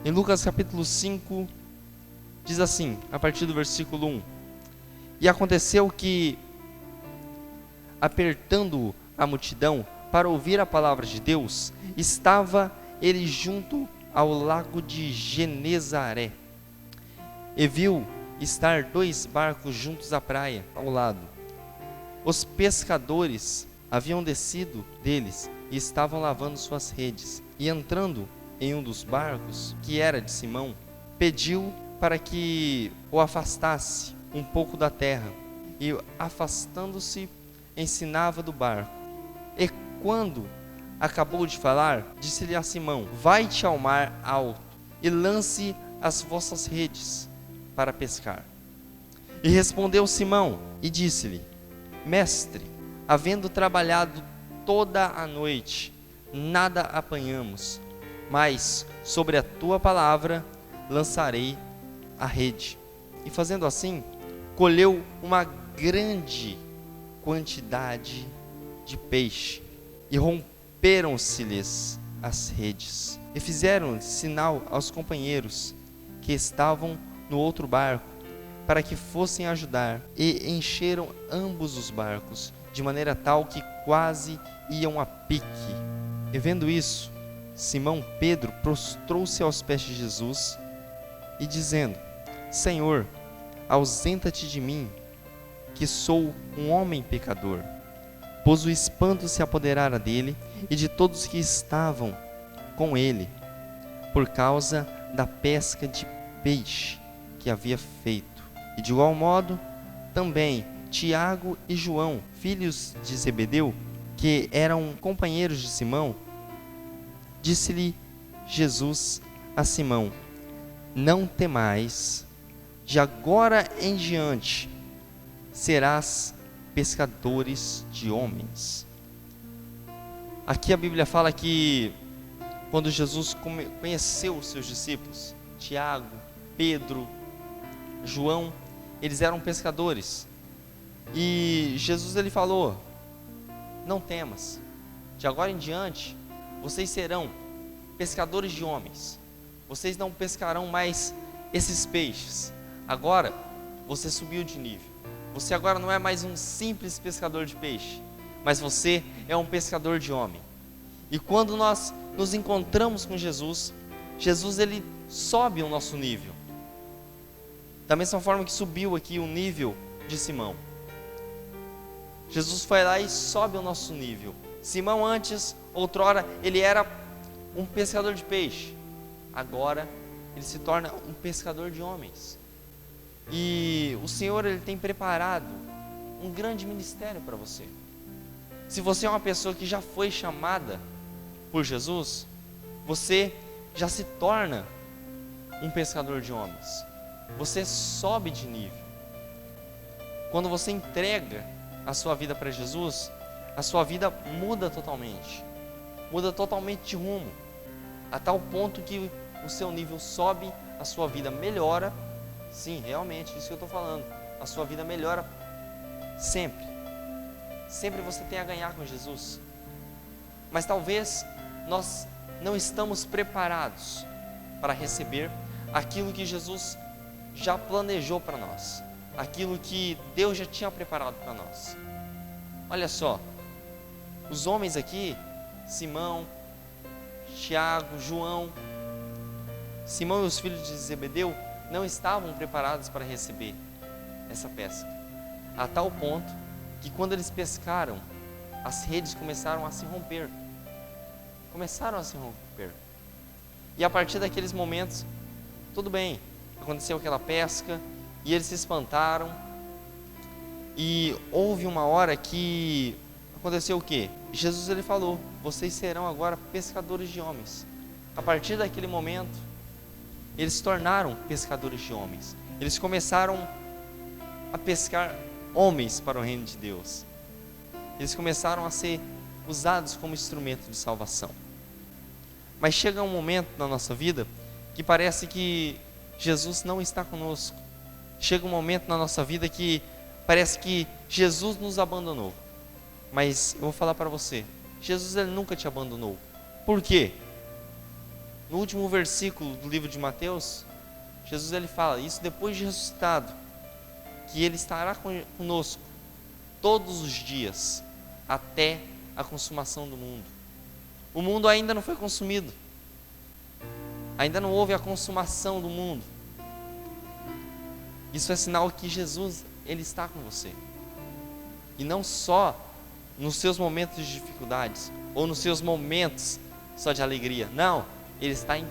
Em Lucas capítulo 5, diz assim, a partir do versículo 1: E aconteceu que, apertando a multidão para ouvir a palavra de Deus, estava ele junto ao lago de Genezaré, e viu estar 2 barcos juntos à praia, ao lado. Os pescadores haviam descido deles e estavam lavando suas redes. E entrando em um dos barcos, que era de Simão, pediu para que o afastasse um pouco da terra. E afastando-se, ensinava do barco. E quando acabou de falar, disse-lhe a Simão: Vai-te ao mar alto e lance as vossas redes para pescar. E respondeu Simão e disse-lhe: Mestre, havendo trabalhado toda a noite, nada apanhamos, mas sobre a tua palavra lançarei a rede. E fazendo assim, colheu uma grande quantidade de peixe, e romperam-se-lhes as redes. E fizeram sinal aos companheiros que estavam no outro barco, para que fossem ajudar, e encheram ambos os barcos, de maneira tal que quase iam a pique. E vendo isso, Simão Pedro prostrou-se aos pés de Jesus, e dizendo: Senhor, ausenta-te de mim, que sou um homem pecador. Pois o espanto se apoderara dele e de todos que estavam com ele, por causa da pesca de peixe que havia feito. E de igual modo, também Tiago e João, filhos de Zebedeu, que eram companheiros de Simão, disse-lhe Jesus a Simão: Não temais, de agora em diante serás pescadores de homens. Aqui a Bíblia fala que quando Jesus conheceu os seus discípulos, Tiago, Pedro, João, eles eram pescadores. E Jesus ele falou: Não temas, de agora em diante vocês serão pescadores de homens. Vocês não pescarão mais esses peixes. Agora você subiu de nível. Você agora não é mais um simples pescador de peixe, mas você é um pescador de homem. E quando nós nos encontramos com Jesus, Jesus ele sobe o nosso nível. Da mesma forma que subiu aqui o nível de Simão. Jesus foi lá e sobe o nosso nível. Simão antes, outrora, ele era um pescador de peixe. Agora, ele se torna um pescador de homens. E o Senhor ele tem preparado um grande ministério para você. Se você é uma pessoa que já foi chamada por Jesus, você já se torna um pescador de homens. Você sobe de nível. Quando você entrega a sua vida para Jesus, a sua vida muda totalmente. Muda totalmente de rumo, a tal ponto que o seu nível sobe, a sua vida melhora. Sim, realmente, isso que eu estou falando. A sua vida melhora sempre. Sempre você tem a ganhar com Jesus. Mas talvez nós não estamos preparados para receber aquilo que Jesus já planejou para nós. Aquilo que Deus já tinha preparado para nós. Olha só, os homens aqui, Simão, Tiago, João, Simão e os filhos de Zebedeu, não estavam preparados para receber essa pesca, a tal ponto que quando eles pescaram, as redes começaram a se romper. E a partir daqueles momentos, tudo bem, aconteceu aquela pesca e eles se espantaram. E houve uma hora que aconteceu o quê? Jesus ele falou: vocês serão agora pescadores de homens. A partir daquele momento, eles se tornaram pescadores de homens. Eles começaram a pescar homens para o reino de Deus. Eles começaram a ser usados como instrumento de salvação. Mas chega um momento na nossa vida que parece que Jesus não está conosco. Chega um momento na nossa vida que parece que Jesus nos abandonou. Mas eu vou falar para você, Jesus ele nunca te abandonou. Por quê? no último versículo do livro de Mateus, Jesus ele fala, isso depois de ressuscitado, que ele estará conosco todos os dias, até a consumação do mundo. O mundo ainda não foi consumido, ainda não houve a consumação do mundo. Isso é sinal que Jesus, ele está com você. E não só nos seus momentos de dificuldades, ou nos seus momentos só de alegria. Não, ele está em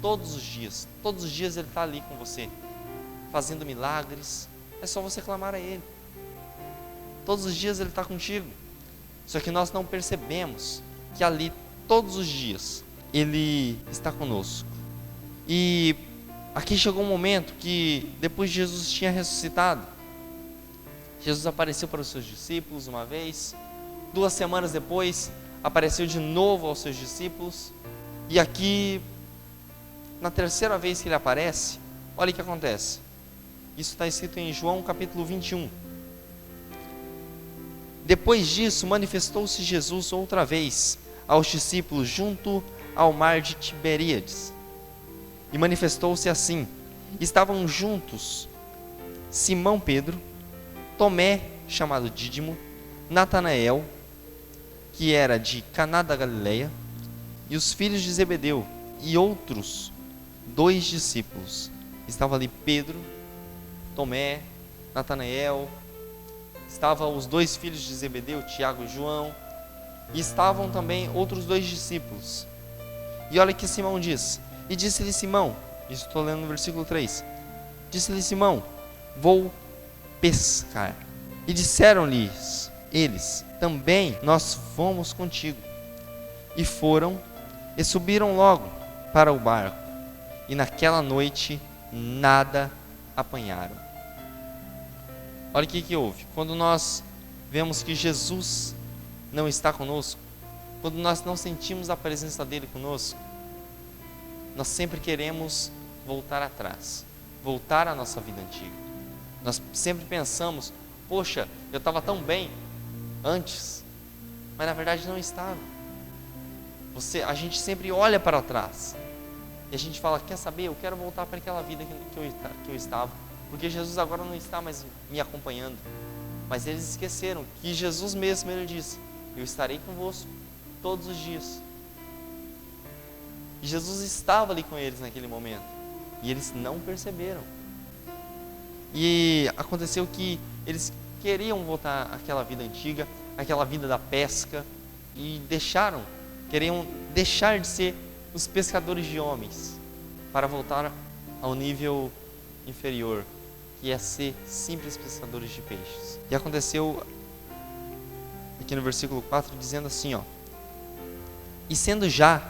todos os dias. Todos os dias ele está ali com você, fazendo milagres. É só você clamar a ele. Todos os dias ele está contigo. Só que nós não percebemos que ali, todos os dias, ele está conosco. E aqui chegou um momento que, depois de Jesus tinha ressuscitado, Jesus apareceu para os seus discípulos uma vez. 2 semanas depois, apareceu de novo aos seus discípulos. E aqui, na terceira vez que ele aparece, olha o que acontece. Isso está escrito em João capítulo 21. Depois disso, manifestou-se Jesus outra vez aos discípulos junto ao mar de Tiberíades. E manifestou-se assim: estavam juntos Simão Pedro, Tomé, chamado Dídimo, Natanael, que era de Caná da Galileia, e os filhos de Zebedeu, e outros 2 discípulos. Estava ali Pedro, Tomé, Natanael, estavam os 2 filhos de Zebedeu, Tiago e João, e estavam também outros 2 discípulos. E olha que Simão diz: e disse-lhe Simão, isso estou lendo no versículo 3, disse-lhe Simão, vou pescar. E disseram-lhes eles, também nós vamos contigo. E foram, e subiram logo para o barco, e naquela noite nada apanharam. Olha o que houve. Quando nós vemos que Jesus não está conosco, quando nós não sentimos a presença dele conosco, nós sempre queremos voltar atrás, voltar à nossa vida antiga. Nós sempre pensamos, poxa, eu estava tão bem antes, mas na verdade não estava. A gente sempre olha para trás e a gente fala, quer saber, eu quero voltar para aquela vida que eu estava, porque Jesus agora não está mais me acompanhando. Mas eles esqueceram que Jesus mesmo, ele disse, eu estarei convosco todos os dias. E Jesus estava ali com eles naquele momento, e eles não perceberam. E aconteceu que eles queriam voltar àquela vida antiga, àquela vida da pesca, e queriam deixar de ser os pescadores de homens, para voltar ao nível inferior, que é ser simples pescadores de peixes. E aconteceu aqui no versículo 4, dizendo assim, ó: e sendo já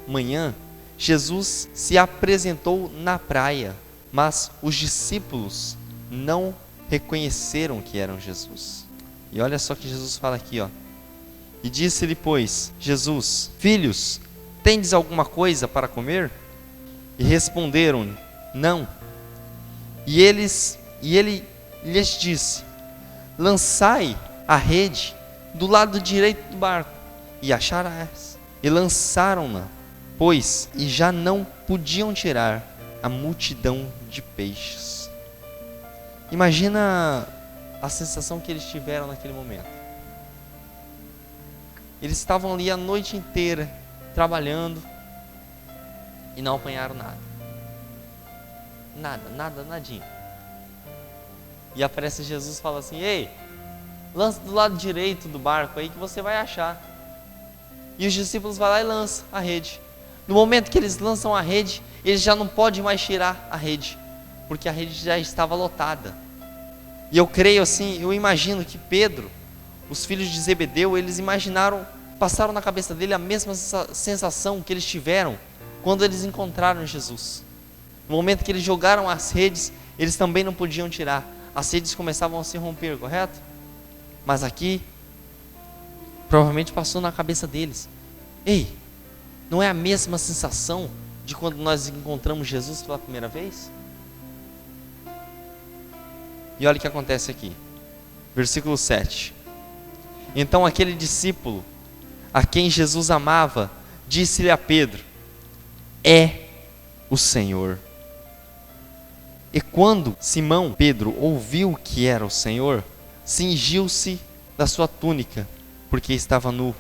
manhã, Jesus se apresentou na praia, mas os discípulos não reconheceram que eram Jesus. E olha só que Jesus fala aqui, ó: e disse-lhe, pois, Jesus, filhos, tendes alguma coisa para comer? E responderam, não. E ele lhes disse, lançai a rede do lado direito do barco, e acharás. E lançaram-na, pois, e já não podiam tirar a multidão de peixes. Imagina a sensação que eles tiveram naquele momento. Eles estavam ali a noite inteira trabalhando e não apanharam nada. Nadinha. E aparece Jesus e fala assim, ei, lança do lado direito do barco aí que você vai achar. E os discípulos vão lá e lançam a rede. No momento que eles lançam a rede, eles já não podem mais tirar a rede, porque a rede já estava lotada. E eu creio assim, eu imagino que Pedro, os filhos de Zebedeu, eles passaram na cabeça dele a mesma sensação que eles tiveram quando eles encontraram Jesus. No momento que eles jogaram as redes, eles também não podiam tirar. As redes começavam a se romper, correto? Mas aqui, provavelmente passou na cabeça deles, ei, não é a mesma sensação de quando nós encontramos Jesus pela primeira vez? E olha o que acontece aqui, versículo 7. Então aquele discípulo a quem Jesus amava disse-lhe a Pedro, é o Senhor. E quando Simão Pedro ouviu que era o Senhor, cingiu-se da sua túnica, porque estava nu,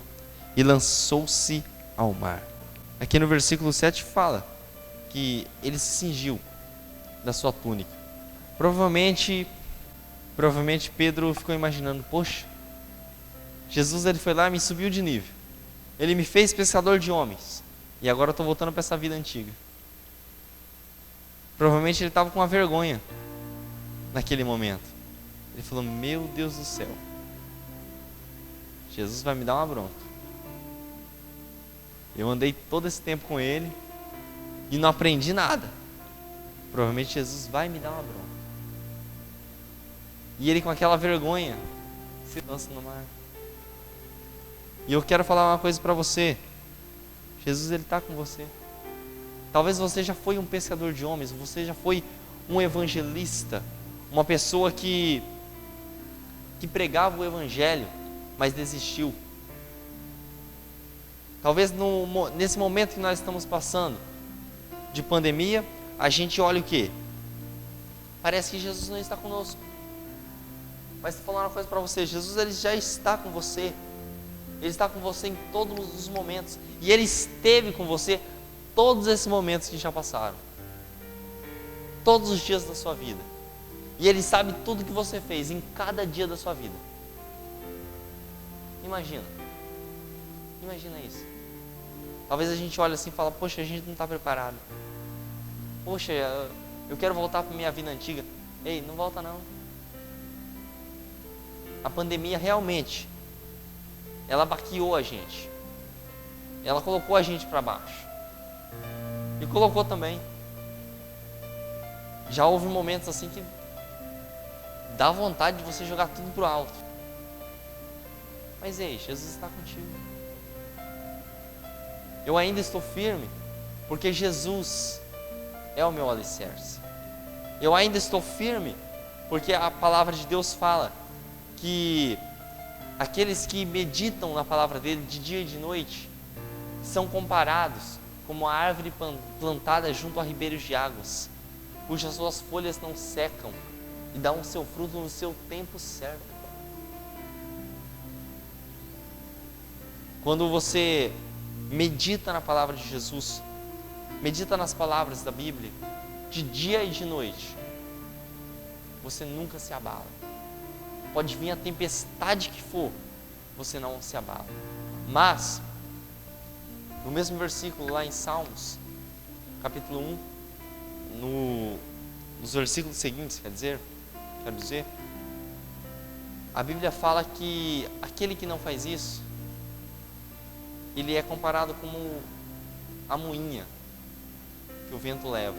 e lançou-se ao mar. Aqui no versículo 7 fala que ele se cingiu da sua túnica. Provavelmente Pedro ficou imaginando, poxa, Jesus ele foi lá e me subiu de nível. Ele me fez pescador de homens. E agora eu estou voltando para essa vida antiga. Provavelmente ele estava com uma vergonha naquele momento. Ele falou, meu Deus do céu, Jesus vai me dar uma bronca. Eu andei todo esse tempo com ele e não aprendi nada. Provavelmente Jesus vai me dar uma bronca. E ele com aquela vergonha se lança no mar. E eu quero falar uma coisa para você. Jesus ele está com você. Talvez você já foi um pescador de homens, você já foi um evangelista, uma pessoa que pregava o evangelho, mas desistiu. Talvez nesse momento que nós estamos passando de pandemia, a gente olha o quê? Parece que Jesus não está conosco. Mas vou falar uma coisa para você, Jesus ele já está com você. Ele está com você em todos os momentos. E Ele esteve com você todos esses momentos que já passaram. Todos os dias da sua vida. E Ele sabe tudo que você fez em cada dia da sua vida. Imagina isso. Talvez a gente olhe assim e fale, poxa, a gente não está preparado. Poxa, eu quero voltar para a minha vida antiga. Ei, não volta não. A pandemia realmente ela baqueou a gente. Ela colocou a gente para baixo. E colocou também. Já houve momentos assim que dá vontade de você jogar tudo pro alto. Mas ei, Jesus está contigo. Eu ainda estou firme, porque Jesus é o meu alicerce. Eu ainda estou firme, porque a palavra de Deus fala que aqueles que meditam na palavra dele de dia e de noite são comparados como a árvore plantada junto a ribeiros de águas, cujas suas folhas não secam e dão o seu fruto no seu tempo certo. Quando você medita na palavra de Jesus, medita nas palavras da Bíblia, de dia e de noite, você nunca se abala. Pode vir a tempestade que for, você não se abala. Mas, no mesmo versículo lá em Salmos, capítulo 1, nos versículos seguintes, quero dizer, a Bíblia fala que aquele que não faz isso, ele é comparado como a moinha que o vento leva,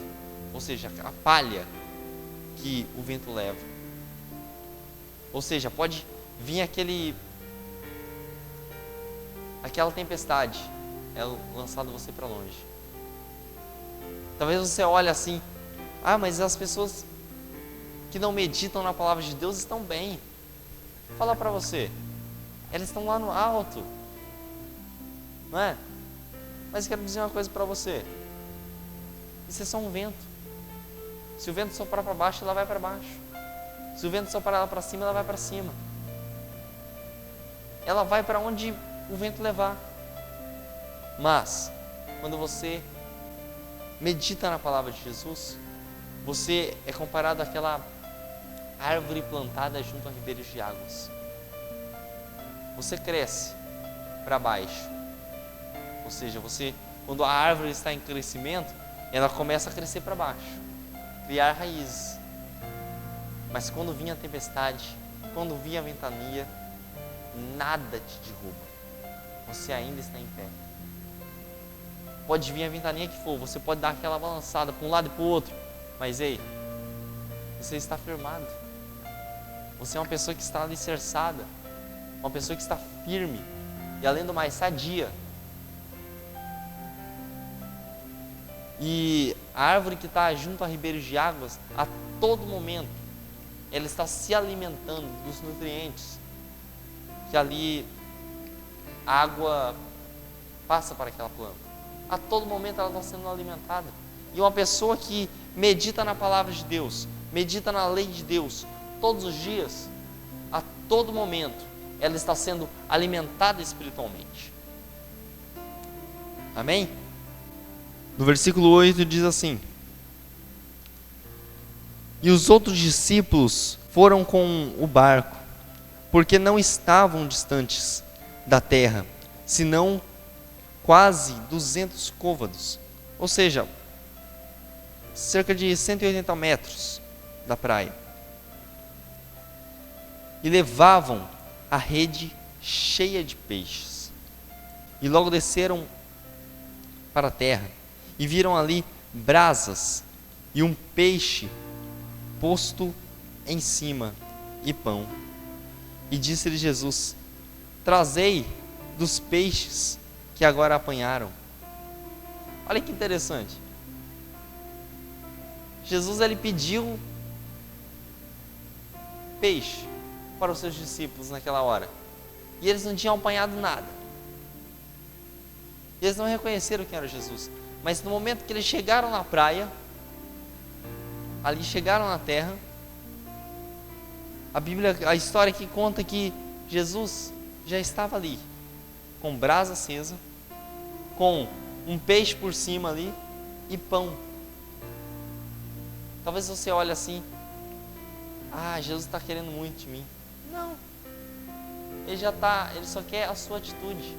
ou seja, a palha que o vento leva. Ou seja, pode vir aquela tempestade, é lançado você para longe. Talvez você olhe assim, mas as pessoas que não meditam na palavra de Deus estão bem. Fala para você, elas estão lá no alto, não é? Mas eu quero dizer uma coisa para você, isso é só um vento. Se o vento soprar para baixo, ela vai para baixo. Se o vento soprar ela para cima, ela vai para cima. Ela vai para onde o vento levar. Mas, quando você medita na palavra de Jesus, você é comparado àquela árvore plantada junto a ribeiros de águas. Você cresce para baixo. Ou seja, quando a árvore está em crescimento, ela começa a crescer para baixo, criar raízes. Mas quando vinha a tempestade, quando vinha a ventania, nada te derruba. Você ainda está em pé. Pode vir a ventania que for, você pode dar aquela balançada para um lado e para o outro, mas ei, você está firmado. Você é uma pessoa que está alicerçada, uma pessoa que está firme e, além do mais, sadia. E a árvore que está junto a ribeiros de águas, a todo momento, ela está se alimentando dos nutrientes que ali a água passa para aquela planta. A todo momento ela está sendo alimentada. E uma pessoa que medita na palavra de Deus, medita na lei de Deus, todos os dias, a todo momento, ela está sendo alimentada espiritualmente. Amém? No versículo 8 diz assim: e os outros discípulos foram com o barco, porque não estavam distantes da terra, senão quase 200 côvados, ou seja, cerca de 180 metros da praia. E levavam a rede cheia de peixes. E logo desceram para a terra, e viram ali brasas e um peixe posto em cima, e pão. E disse-lhe Jesus: trazei dos peixes que agora apanharam. Olha que interessante. Jesus, ele pediu peixe para os seus discípulos naquela hora, e eles não tinham apanhado nada. Eles não reconheceram quem era Jesus. Mas no momento que eles chegaram na praia, ali chegaram na terra, a história que conta que Jesus já estava ali, com brasa acesa, com um peixe por cima ali e pão. Talvez você olhe assim: ah, Jesus está querendo muito de mim. Não, ele só quer a sua atitude.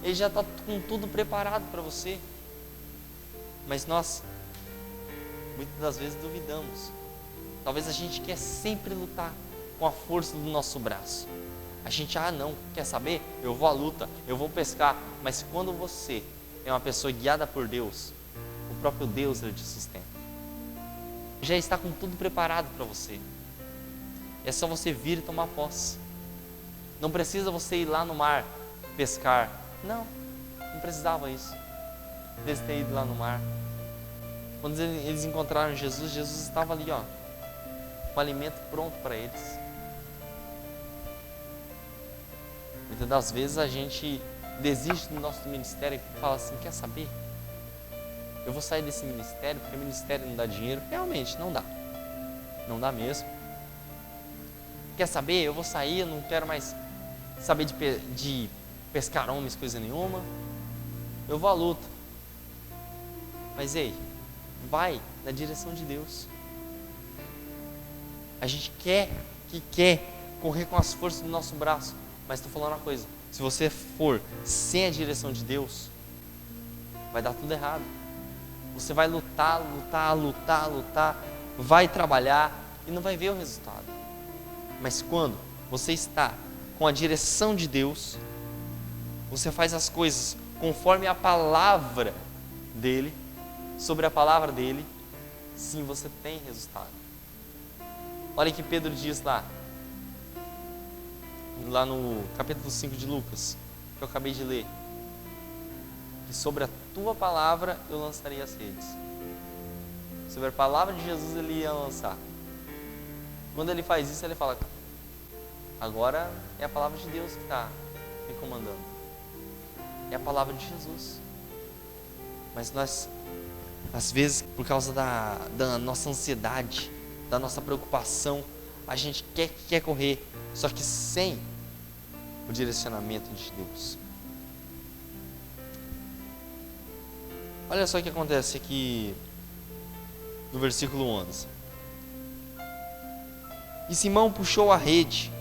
Ele já está com tudo preparado para você. Mas nós, muitas das vezes, duvidamos. Talvez a gente quer sempre lutar com a força do nosso braço. A gente, não, quer saber? Eu vou à luta, eu vou pescar. Mas quando você é uma pessoa guiada por Deus, o próprio Deus, ele te sustenta. Já está com tudo preparado para você. É só você vir e tomar posse. Não precisa você ir lá no mar pescar. Não precisava isso. Eles terem ido lá no mar. Quando eles encontraram Jesus, Jesus estava ali, com o alimento pronto para eles. Muitas das vezes a gente desiste do nosso ministério e fala assim: quer saber? Eu vou sair desse ministério porque o ministério não dá dinheiro. Realmente, não dá. Não dá mesmo. Quer saber? Eu vou sair, eu não quero mais saber de pescar homens, coisa nenhuma. Eu vou à luta. Mas ei, vai na direção de Deus. A gente quer correr com as forças do nosso braço. Mas estou falando uma coisa: se você for sem a direção de Deus, vai dar tudo errado. Você vai lutar, vai trabalhar e não vai ver o resultado. Mas quando você está com a direção de Deus, você faz as coisas conforme a palavra dele, sobre a palavra dele, sim, você tem resultado. Olha que Pedro diz lá no capítulo 5 de Lucas, que eu acabei de ler, que sobre a tua palavra eu lançaria as redes. Sobre a palavra de Jesus ele ia lançar. Quando ele faz isso, ele fala: agora é a palavra de Deus que está me comandando. É a palavra de Jesus. Mas nós, às vezes, por causa da nossa ansiedade, da nossa preocupação, a gente quer correr, só que sem o direcionamento de Deus. Olha só o que acontece aqui no versículo 11. E Simão puxou a rede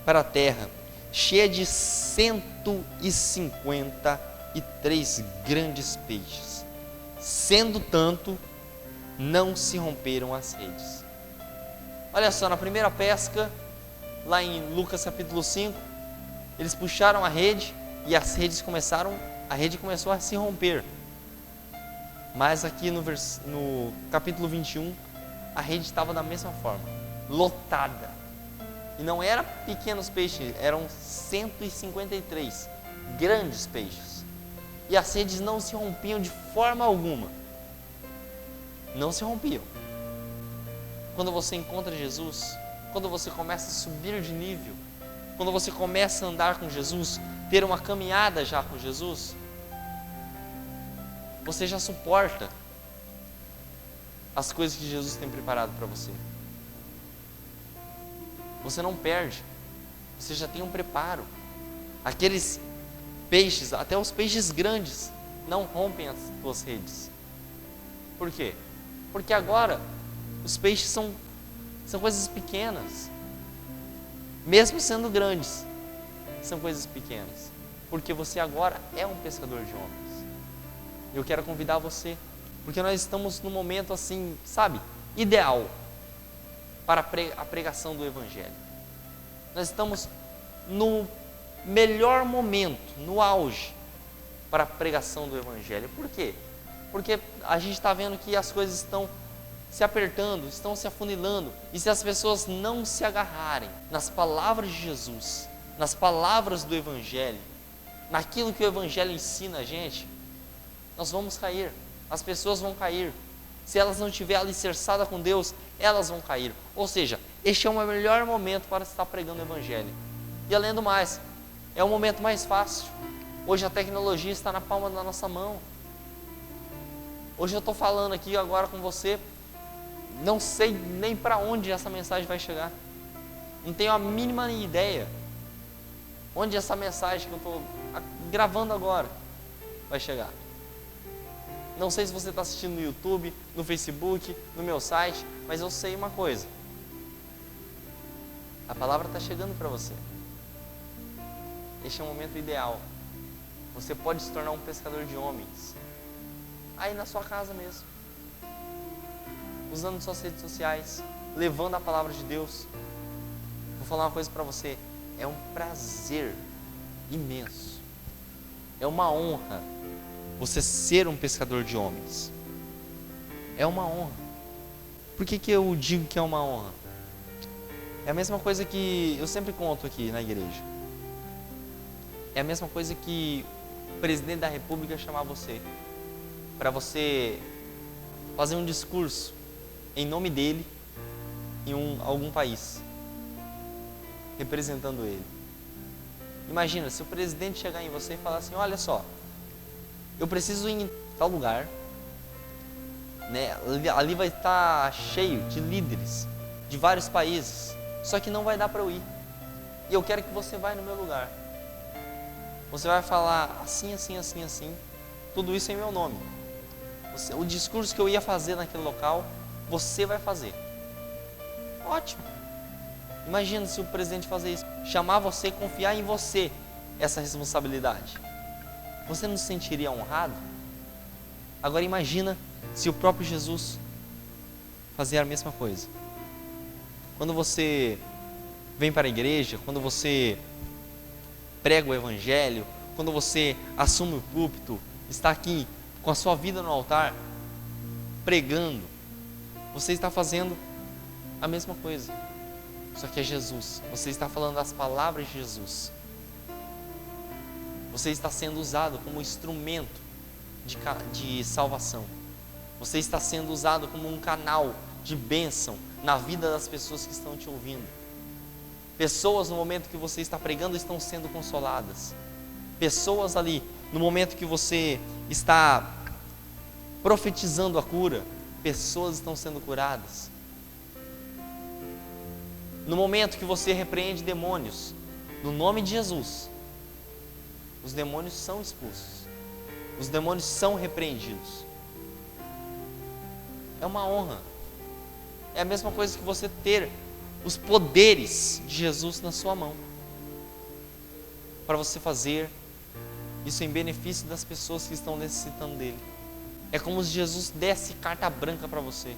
para a terra, cheia de 153 grandes peixes. Sendo tanto, não se romperam as redes. Olha só, na primeira pesca, lá em Lucas capítulo 5, eles puxaram a rede e a rede começou a se romper. Mas aqui no capítulo 21, a rede estava da mesma forma, lotada. E não eram pequenos peixes, eram 153 grandes peixes. E as redes não se rompiam de forma alguma. Não se rompiam. Quando você encontra Jesus, quando você começa a subir de nível, quando você começa a andar com Jesus, ter uma caminhada já com Jesus, Você já suporta as coisas que Jesus tem preparado para você. Você não perde. Você já tem um preparo. Aqueles peixes, até os peixes grandes, não rompem as tuas redes. Por quê? Porque agora os peixes são coisas pequenas. Mesmo sendo grandes, são coisas pequenas. Porque você agora é um pescador de homens. Eu quero convidar você, porque nós estamos num momento assim, sabe, ideal para a pregação do Evangelho. Nós estamos no melhor momento, no auge, para a pregação do Evangelho. Por quê? Porque a gente está vendo que as coisas estão se apertando, estão se afunilando, e se as pessoas não se agarrarem nas palavras de Jesus, nas palavras do Evangelho, naquilo que o Evangelho ensina a gente, nós vamos cair, as pessoas vão cair. Se elas não estiverem alicerçadas com Deus, elas vão cair. Ou seja, este é o melhor momento para estar pregando o Evangelho. E além do mais, é o momento mais fácil. Hoje a tecnologia está na palma da nossa mão. Hoje eu estou falando aqui agora com você, não sei nem para onde essa mensagem vai chegar. Não tenho a mínima ideia onde essa mensagem que eu estou gravando agora vai chegar. Não sei se você está assistindo no YouTube, no Facebook, no meu site, mas eu sei uma coisa. A palavra está chegando para você. Este é o momento ideal. Você pode se tornar um pescador de homens. Aí na sua casa mesmo. Usando suas redes sociais, levando a palavra de Deus. Vou falar uma coisa para você. É um prazer imenso. É uma honra você ser um pescador de homens. É uma honra. Por que eu digo que é uma honra? É a mesma coisa que eu sempre conto aqui na igreja. É a mesma coisa que o presidente da República chamar você, para você fazer um discurso em nome dele em algum país, representando ele. Imagina, se o presidente chegar em você e falar assim: olha só, eu preciso ir em tal lugar, né? Ali vai estar cheio de líderes de vários países, só que não vai dar para eu ir, e eu quero que você vá no meu lugar. Você vai falar assim, assim, assim, assim, tudo isso em meu nome. O discurso que eu ia fazer naquele local, você vai fazer. Ótimo. Imagina se o presidente fazer isso, chamar você, confiar em você essa responsabilidade. Você não se sentiria honrado? Agora imagina se o próprio Jesus fazer a mesma coisa. Quando você vem para a igreja, quando você prega o Evangelho, quando você assume o púlpito, está aqui com a sua vida no altar, pregando, você está fazendo a mesma coisa, só que é Jesus. Você está falando as palavras de Jesus. Você está sendo usado como instrumento de salvação. Você está sendo usado como um canal de bênção na vida das pessoas que estão te ouvindo. Pessoas no momento que você está pregando estão sendo consoladas. Pessoas ali, no momento que você está profetizando a cura, pessoas estão sendo curadas. No momento que você repreende demônios, no nome de Jesus, os demônios são expulsos. Os demônios são repreendidos. É uma honra. É a mesma coisa que você ter os poderes de Jesus na sua mão, para você fazer isso em benefício das pessoas que estão necessitando dele. É como se Jesus desse carta branca para você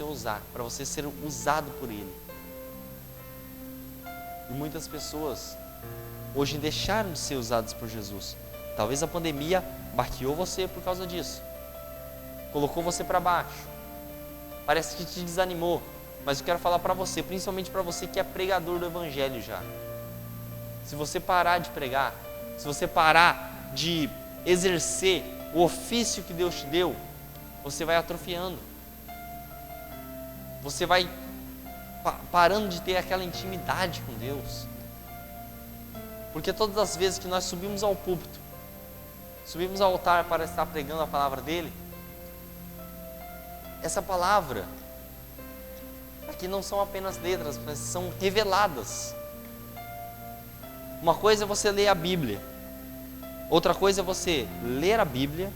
usar, para você ser usado por ele. E muitas pessoas hoje deixaram de ser usadas por Jesus. Talvez a pandemia baqueou você por causa disso, colocou você para baixo, parece que te desanimou. Mas eu quero falar para você, principalmente para você que é pregador do Evangelho já. Se você parar de pregar, se você parar de exercer o ofício que Deus te deu, você vai atrofiando. Você vai parando de ter aquela intimidade com Deus. Porque todas as vezes que nós subimos ao púlpito subimos ao altar para estar pregando a palavra dele, essa palavra aqui não são apenas letras, mas são reveladas. Uma coisa é você ler a Bíblia, outra coisa é você ler a Bíblia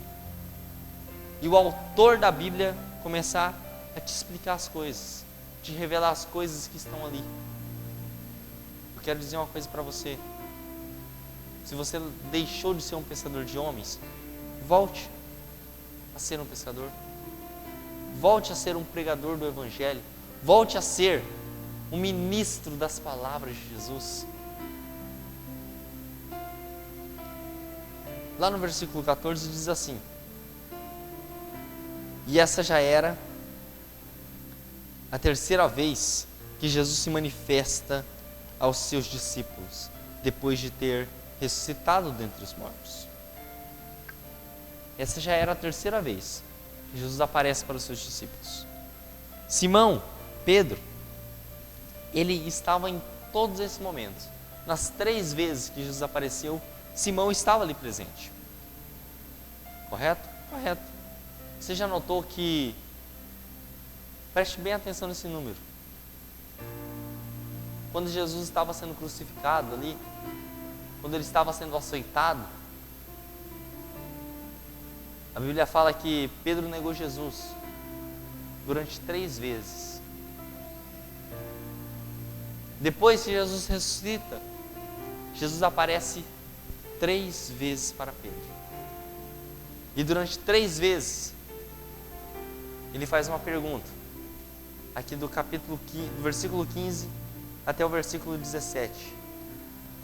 e o autor da Bíblia começar a te explicar as coisas, te revelar as coisas que estão ali. Eu quero dizer uma coisa para você: se você deixou de ser um pescador de homens, volte a ser um pescador, volte a ser um pregador do Evangelho, volte a ser um ministro das palavras de Jesus. Lá no versículo 14 diz assim: e essa já era a terceira vez que Jesus se manifesta aos seus discípulos, depois de ter ressuscitado dentre os mortos. Essa já era a terceira vez que Jesus aparece para os seus discípulos. Simão, Pedro, ele estava em todos esses momentos. Nas 3 vezes que Jesus apareceu, Simão estava ali presente. Correto? Correto. Você já notou que, preste bem atenção nesse número, quando Jesus estava sendo crucificado ali, quando ele estava sendo açoitado, a Bíblia fala que Pedro negou Jesus durante 3 vezes. Depois que Jesus ressuscita, Jesus aparece 3 vezes para Pedro. E durante 3 vezes, ele faz uma pergunta, aqui do capítulo 15, do versículo 15 até o versículo 17.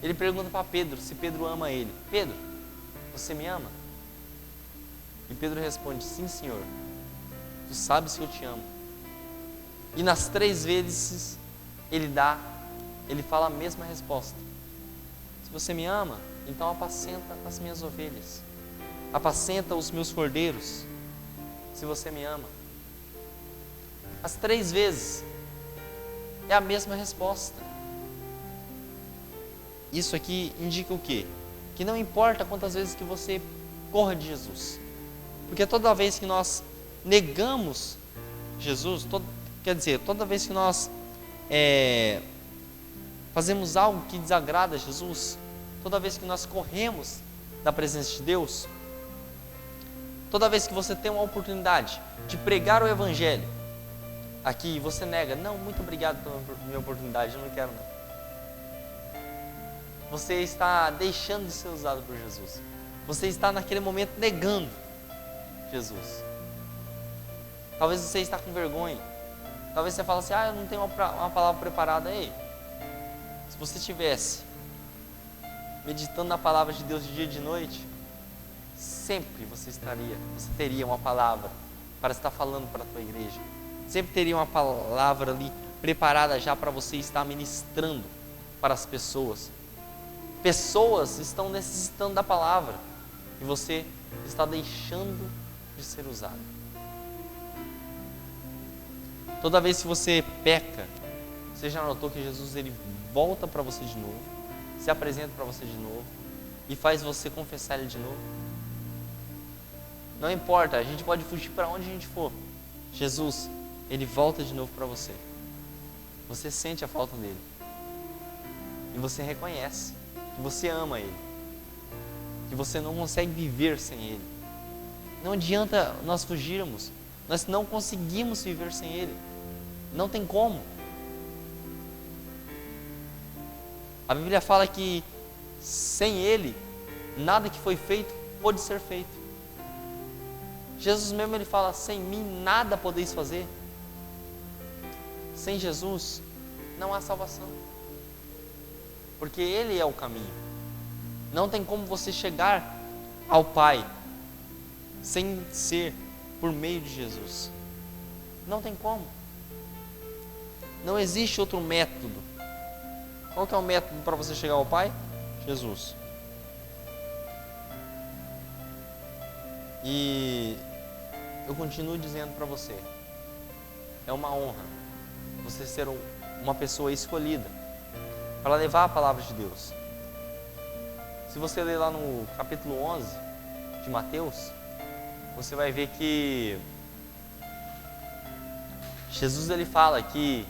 Ele pergunta para Pedro se Pedro ama ele. Pedro, você me ama? E Pedro responde: sim, Senhor, tu sabes que eu te amo. E nas 3 vezes ele fala a mesma resposta: se você me ama, então apacenta as minhas ovelhas, apacenta os meus cordeiros, se você me ama. As 3 vezes é a mesma resposta. Isso aqui indica o quê? Que não importa quantas vezes que você corra de Jesus, porque toda vez que nós negamos Jesus, toda vez que nós fazemos algo que desagrada a Jesus, toda vez que nós corremos da presença de Deus, toda vez que você tem uma oportunidade de pregar o Evangelho, aqui você nega: não, muito obrigado pela minha oportunidade, eu não quero não. Você está deixando de ser usado por Jesus. Você está naquele momento negando Jesus. Talvez você está com vergonha. Talvez você fale assim: eu não tenho uma palavra preparada. Ei, se você estivesse meditando na palavra de Deus de dia e de noite, sempre você teria uma palavra para estar falando para a tua igreja. Sempre teria uma palavra ali preparada já para você estar ministrando para as pessoas. Pessoas estão necessitando da palavra e você está deixando de ser usado. Toda vez que você peca, você já notou que Jesus ele volta para você de novo, se apresenta para você de novo e faz você confessar Ele de novo? Não importa, a gente pode fugir para onde a gente for, Jesus, Ele volta de novo para você. Você sente a falta dele e você reconhece que você ama Ele, que você não consegue viver sem Ele. Não adianta nós fugirmos, nós não conseguimos viver sem Ele, não tem como. A Bíblia fala que sem Ele, nada que foi feito pode ser feito. Jesus mesmo ele fala: sem mim nada podeis fazer. Sem Jesus não há salvação, porque Ele é o caminho. Não tem como você chegar ao Pai sem ser por meio de Jesus. Não tem como. Não existe outro método. Qual que é o método para você chegar ao Pai? Jesus. E eu continuo dizendo para você, é uma honra você ser uma pessoa escolhida para levar a palavra de Deus. Se você ler lá no capítulo 11, de Mateus, você vai ver que Jesus ele fala que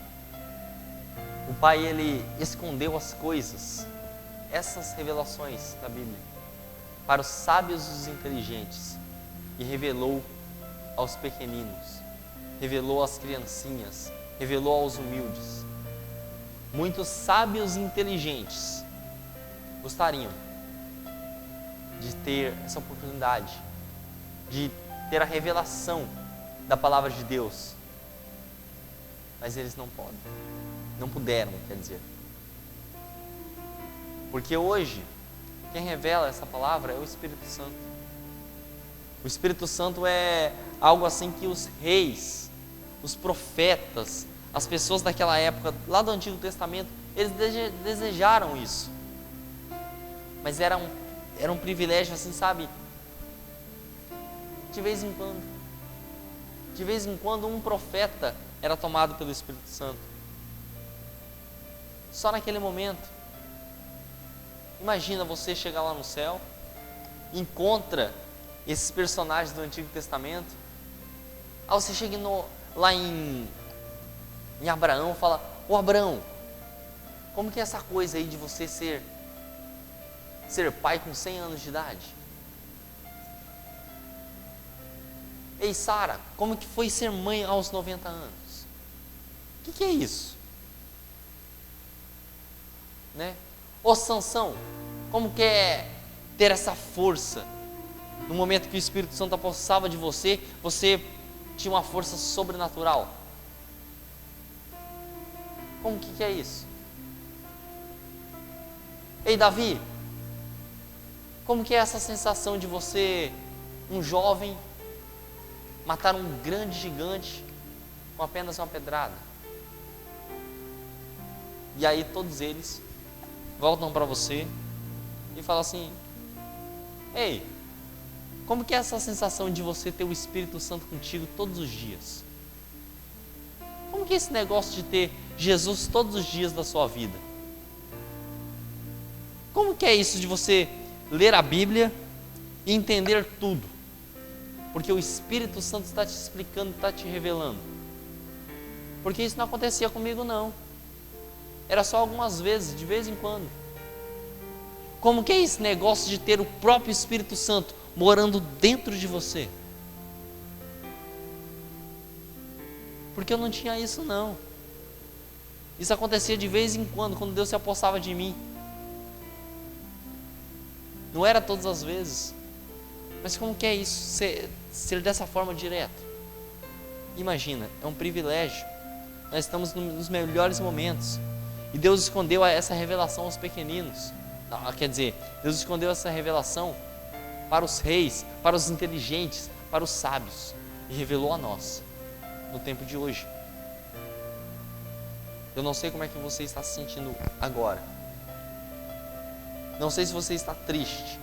o Pai ele escondeu as coisas, essas revelações da Bíblia, para os sábios e os inteligentes e revelou aos pequeninos, revelou às criancinhas, revelou aos humildes. Muitos sábios e inteligentes gostariam de ter essa oportunidade, de ter a revelação da palavra de Deus, mas eles não podem, não puderam, quer dizer, porque hoje quem revela essa palavra é o Espírito Santo. O Espírito Santo é algo assim que os reis, os profetas, as pessoas daquela época, lá do Antigo Testamento, eles desejaram isso. Mas era um privilégio assim, sabe? De vez em quando um profeta era tomado pelo Espírito Santo. Só naquele momento. Imagina você chegar lá no céu, encontra esses personagens do Antigo Testamento. Aí você chega lá em Abraão e fala: ô Abraão, como que é essa coisa aí de você ser pai com 100 anos de idade? Ei Sara, como que foi ser mãe aos 90 anos? O que é isso? Né? Ô Sansão, como que é ter essa força? No momento que o Espírito Santo apossava de você, você tinha uma força sobrenatural. Como que é isso? Ei Davi, como que é essa sensação de você, um jovem, matar um grande gigante com apenas uma pedrada? E aí todos eles voltam para você e falam assim: ei, como que é essa sensação de você ter o Espírito Santo contigo todos os dias? Como que é esse negócio de ter Jesus todos os dias da sua vida? Como que é isso de você ler a Bíblia e entender tudo? Porque o Espírito Santo está te explicando, está te revelando. Porque isso não acontecia comigo não. Era só algumas vezes, de vez em quando. Como que é esse negócio de ter o próprio Espírito Santo morando dentro de você? Porque eu não tinha isso não. Isso acontecia de vez em quando Deus se apossava de mim. Não era todas as vezes. Mas como que é isso, ser dessa forma direto? Imagina, é um privilégio. Nós estamos nos melhores momentos. E Deus escondeu essa revelação aos pequeninos. Quer dizer, Deus escondeu essa revelação para os reis, para os inteligentes, para os sábios. E revelou a nós, no tempo de hoje. Eu não sei como é que você está se sentindo agora. Não sei se você está triste,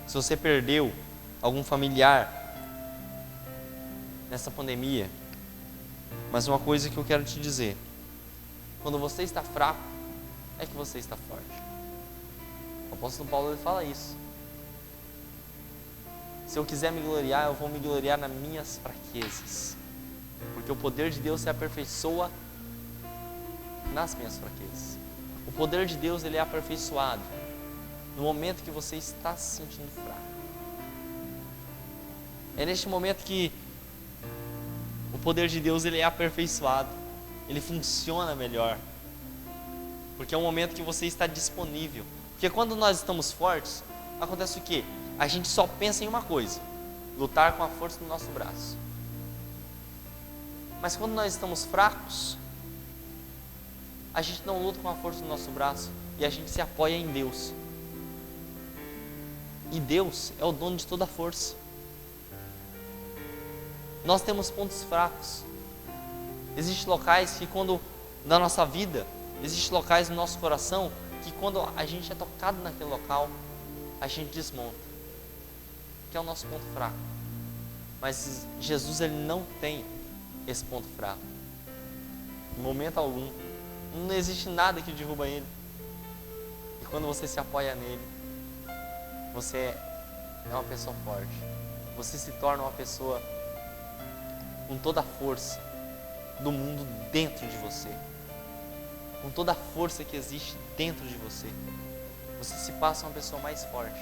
se você perdeu algum familiar nessa pandemia. Mas uma coisa que eu quero te dizer: quando você está fraco, é que você está forte. O apóstolo Paulo ele fala isso. Se eu quiser me gloriar, eu vou me gloriar nas minhas fraquezas, porque o poder de Deus se aperfeiçoa nas minhas fraquezas. O poder de Deus ele é aperfeiçoado no momento que você está se sentindo fraco. É neste momento que o poder de Deus ele é aperfeiçoado, ele funciona melhor, porque é um momento que você está disponível. Porque quando nós estamos fortes, acontece o quê? A gente só pensa em uma coisa: lutar com a força do nosso braço. Mas quando nós estamos fracos, a gente não luta com a força do nosso braço e a gente se apoia em Deus. E Deus é o dono de toda a força. Nós temos pontos fracos. Existem locais que na nossa vida, existem locais no nosso coração que quando a gente é tocado naquele local, a gente desmonta, que é o nosso ponto fraco. Mas Jesus ele não tem esse ponto fraco, em momento algum. Não existe nada que derruba ele. E quando você se apoia nele, você é uma pessoa forte. você se torna uma pessoa com toda a força do mundo dentro de você. Com toda a força que existe dentro de você. Você se passa uma pessoa mais forte.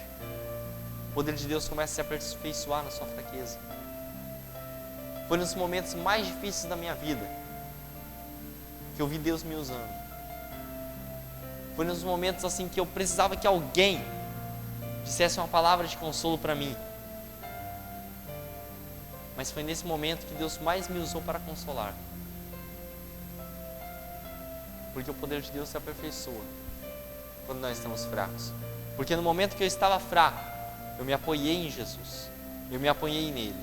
O poder de Deus começa a se aperfeiçoar na sua fraqueza. Foi nos momentos mais difíceis da minha vida que eu vi Deus me usando. Foi nos momentos assim que eu precisava que alguém dissesse uma palavra de consolo para mim. Mas foi nesse momento que Deus mais me usou para consolar. Porque o poder de Deus se aperfeiçoa quando nós estamos fracos. Porque no momento que eu estava fraco, eu me apoiei em Jesus. Eu me apoiei nele.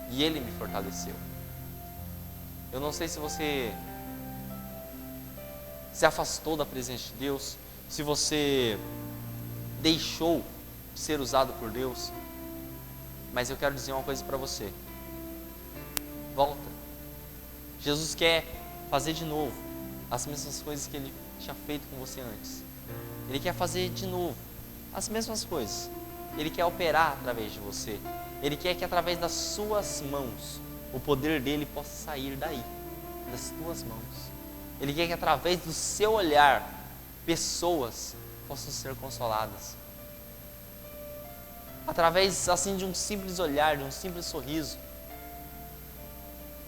E ele me fortaleceu. Eu não sei se você se afastou da presença de Deus, se você deixou de ser usado por Deus, mas eu quero dizer uma coisa para você. Volta. Jesus quer fazer de novo as mesmas coisas que Ele tinha feito com você antes. Ele quer fazer de novo as mesmas coisas. Ele quer operar através de você. Ele quer que através das suas mãos o poder dele possa sair daí, das tuas mãos. Ele quer que através do seu olhar pessoas possam ser consoladas. Através assim de um simples olhar, de um simples sorriso,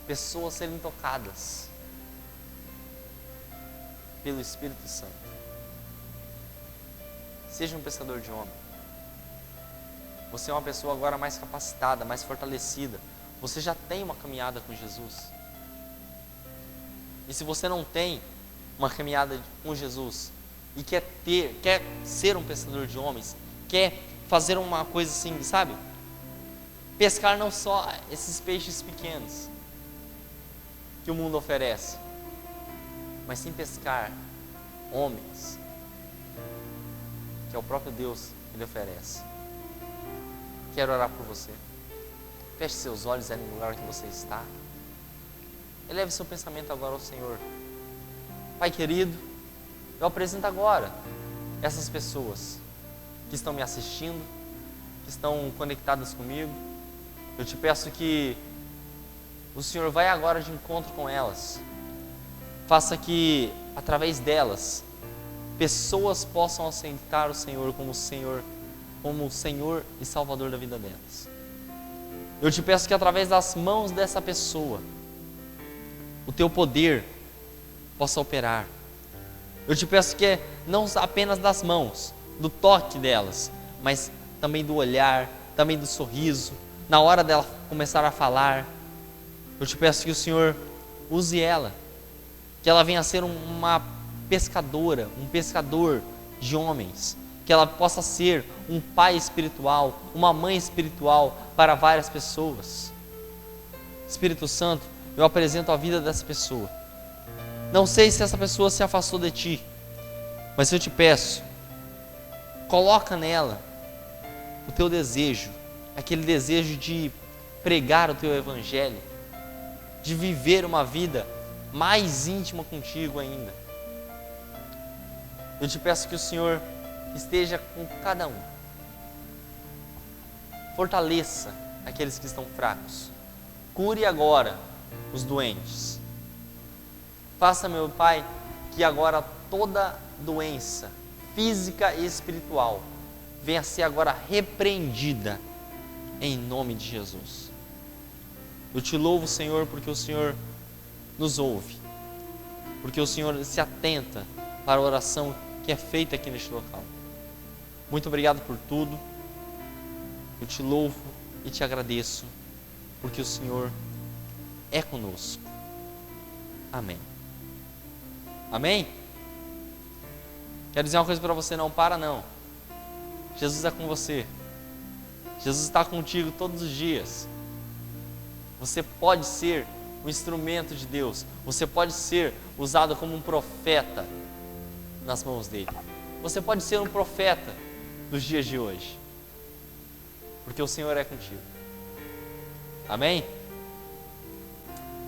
pessoas serem tocadas pelo Espírito Santo. Seja um pensador de homem. Você é uma pessoa agora mais capacitada, mais fortalecida. Você já tem uma caminhada com Jesus. E se você não tem uma caminhada com Jesus e quer ser um pensador de homens, quer fazer uma coisa assim, sabe? Pescar não só esses peixes pequenos que o mundo oferece, mas sim pescar homens que é o próprio Deus que lhe oferece. Quero orar por você. Feche seus olhos aí no lugar que você está. Eleve seu pensamento agora ao Senhor. Pai querido, eu apresento agora essas pessoas que estão me assistindo, que estão conectadas comigo. Eu te peço que o Senhor vai agora de encontro com elas. Faça que, através delas, pessoas possam aceitar o Senhor como o Senhor e Salvador da vida delas. Eu te peço que através das mãos dessa pessoa, o teu poder possa operar. Eu te peço que não apenas das mãos, do toque delas, mas também do olhar, também do sorriso, na hora dela começar a falar. Eu te peço que o Senhor use ela, que ela venha a ser uma pescadora, um pescador de homens, que ela possa ser um pai espiritual, uma mãe espiritual para várias pessoas. Espírito Santo, eu apresento a vida dessa pessoa. Não sei se essa pessoa se afastou de ti, mas eu te peço, coloca nela o teu desejo, aquele desejo de pregar o teu evangelho, de viver uma vida mais íntima contigo ainda. Eu te peço que o Senhor esteja com cada um. Fortaleça aqueles que estão fracos. Cure agora os doentes. Faça, meu Pai, que agora toda doença física e espiritual venha a ser agora repreendida em nome de Jesus. Eu te louvo, Senhor, porque o Senhor nos ouve, porque o Senhor se atenta para a oração que é feita aqui neste local. Muito obrigado por tudo. Eu te louvo e te agradeço, porque o Senhor é conosco. Amém. Amém? Quero dizer uma coisa para você, não para não. Jesus é com você. Jesus está contigo todos os dias. Você pode ser um instrumento de Deus. Você pode ser usado como um profeta nas mãos dele. Você pode ser um profeta dos dias de hoje, porque o Senhor é contigo. Amém?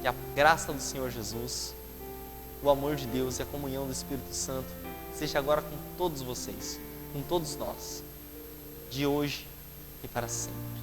Que a graça do Senhor Jesus, o amor de Deus e a comunhão do Espírito Santo seja agora com todos vocês, com todos nós, de hoje e para sempre.